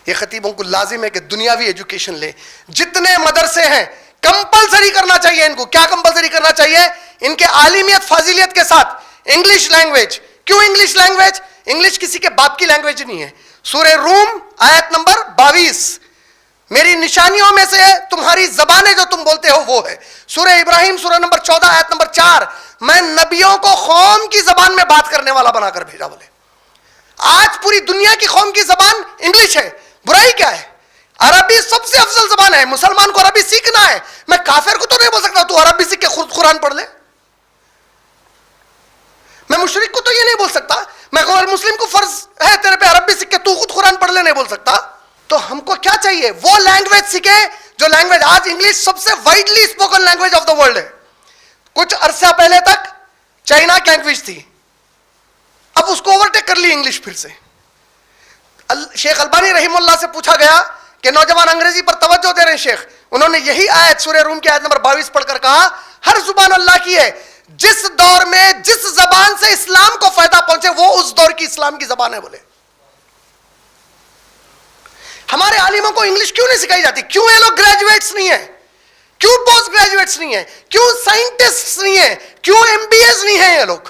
یہ خطیبوں کو لازم ہے کہ دنیاوی ایجوکیشن لے. جتنے مدرسے ہیں کمپلسری کرنا چاہیے ان کو. کیا کمپلسری کرنا چاہیے؟ ان کے عالمیت فاضلیت کے ساتھ انگلش لینگویج. کیوں انگلش لینگویج؟ انگلش کسی کے باپ کی لینگویج نہیں ہے. سورہ روم آیت نمبر 22، میری نشانیوں میں سے تمہاری زبانیں جو تم بولتے ہو وہ ہے. سورہ ابراہیم سورہ نمبر 14 آیت نمبر 4، میں نبیوں کو قوم کی زبان میں بات کرنے والا بنا کر بھیجا. بولے آج پوری دنیا کی قوم کی زبان انگلش ہے. برائی کیا ہے؟ عربی سب سے افضل زبان ہے. مسلمان کو عربی سیکھنا ہے. میں کافر کو تو نہیں بول سکتا تو عربی سیکھ کے خود قرآن پڑھ لے. میں مشرک کو تو یہ نہیں بول سکتا، میں غیر مسلم کو فرض ہے تیرے پہ عربی سیکھ کے تو خود قرآن پڑھ لے نہیں بول سکتا. تو ہم کو کیا چاہیے؟ وہ لینگویج سیکھے جو لینگویج آج انگلش سب سے widely spoken language of the world ہے. کچھ عرصہ پہلے تک چائنا کی لینگویج تھی، اب اس کو اوورٹیک کر لی انگلش پھر سے. شیخ البانی رحمہ اللہ سے پوچھا گیا کہ نوجوان انگریزی پر توجہ دے رہے ہیں شیخ، انہوں نے یہی آیت سورہ روم کی آیت نمبر 22 پڑھ کر کہا ہر زبان اللہ کی ہے، جس دور میں جس زبان سے اسلام کو فائدہ پہنچے وہ اس دور کی اسلام کی زبان ہے. بولے ہمارے عالموں کو انگلش کیوں نہیں سکھائی جاتی؟ کیوں یہ لوگ گریجویٹس نہیں ہیں؟ کیوں پوسٹ گریجویٹس نہیں ہیں؟ کیوں سائنٹسٹ نہیں ہیں؟ کیوں MBAs نہیں ہیں یہ لوگ؟